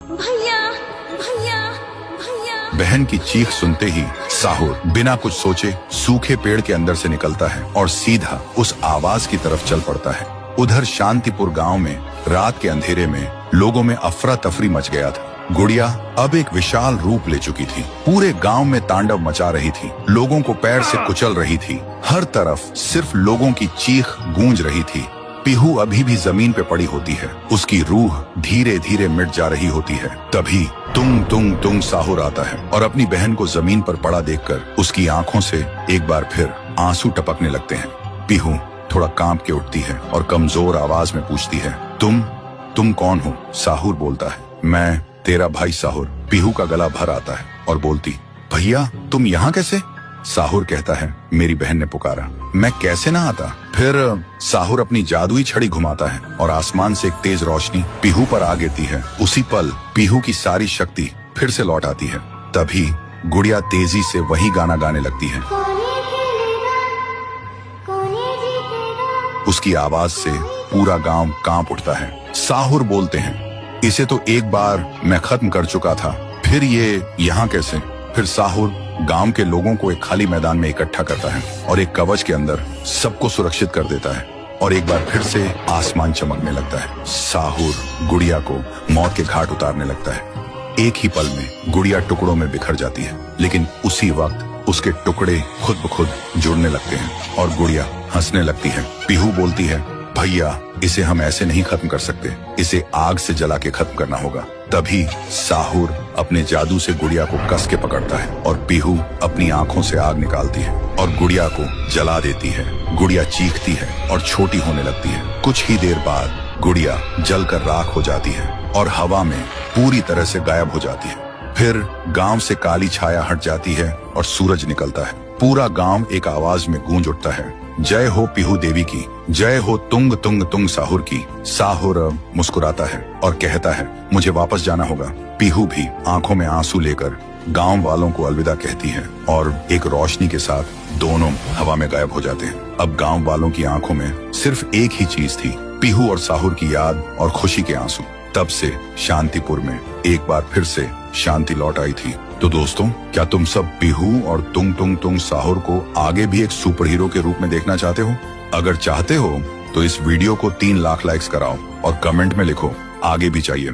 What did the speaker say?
भैया भैया भैया। बहन की चीख सुनते ही साहुर बिना कुछ सोचे सूखे पेड़ के अंदर से निकलता है और सीधा उस आवाज की तरफ चल पड़ता है। उधर शांतिपुर गांव में रात के अंधेरे में लोगों में अफरा तफरी मच गया था। गुड़िया अब एक विशाल रूप ले चुकी थी। पूरे गांव में तांडव मचा रही थी, लोगों को पैर से कुचल रही थी। हर तरफ सिर्फ लोगों की चीख गूंज रही थी। पीहू अभी भी जमीन पे पड़ी होती है, उसकी रूह धीरे धीरे मिट जा रही होती है। तभी तुंग तुंग तुंग साहुर आता है और अपनी बहन को जमीन पर पड़ा देखकर उसकी आंखों से एक बार फिर आंसू टपकने लगते हैं। पीहू थोड़ा कांप के उठती है और कमजोर आवाज में पूछती है, तुम कौन हो? साहुर बोलता है, मैं तेरा भाई साहुर। पीहू का गला भर आता है और बोलती, भैया तुम यहाँ कैसे? साहुर कहता है, मेरी बहन ने पुकारा, मैं कैसे ना आता। फिर साहुर अपनी जादुई छड़ी घुमाता है और आसमान से एक तेज रोशनी पीहू पर आ गिरती है। उसी पल पीहू की सारी शक्ति फिर से लौट आती है। तभी गुड़िया तेजी से वही गाना गाने लगती है। उसकी आवाज से पूरा गांव कांप उठता है। साहुर बोलते हैं, इसे तो एक बार मैं खत्म कर चुका था, फिर ये यहाँ कैसे? फिर साहुर गांव के लोगों को एक खाली मैदान में इकट्ठा करता है और एक कवच के अंदर सबको सुरक्षित कर देता है और एक बार फिर से आसमान चमकने लगता है। साहुर गुड़िया को मौत के घाट उतारने लगता है। एक ही पल में गुड़िया टुकड़ों में बिखर जाती है, लेकिन उसी वक्त उसके टुकड़े खुद ब खुद जुड़ने लगते हैं और गुड़िया हंसने लगती है। पीहू बोलती है, भैया इसे हम ऐसे नहीं खत्म कर सकते, इसे आग से जला के खत्म करना होगा। तभी साहुर अपने जादू से गुड़िया को कस के पकड़ता है और पीहू अपनी आंखों से आग निकालती है और गुड़िया को जला देती है। गुड़िया चीखती है और छोटी होने लगती है। कुछ ही देर बाद गुड़िया जलकर राख हो जाती है और हवा में पूरी तरह से गायब हो जाती है। फिर गांव से काली छाया हट जाती है और सूरज निकलता है। पूरा गांव एक आवाज में गूंज उठता है, जय हो पीहू देवी की, जय हो तुंग तुंग तुंग साहुर की। साहुर मुस्कुराता है और कहता है, मुझे वापस जाना होगा। पीहू भी आंखों में आंसू लेकर गांव वालों को अलविदा कहती है और एक रोशनी के साथ दोनों हवा में गायब हो जाते हैं। अब गांव वालों की आंखों में सिर्फ एक ही चीज थी, पीहू और साहुर की याद और खुशी के आंसू। तब से शांतिपुर में एक बार फिर से शांति लौट आई थी। तो दोस्तों, क्या तुम सब पीहू और तुंग तुंग तुंग साहुर को आगे भी एक सुपर हीरो के रूप में देखना चाहते हो? अगर चाहते हो तो इस वीडियो को 3 लाख लाइक्स कराओ और कमेंट में लिखो, आगे भी चाहिए।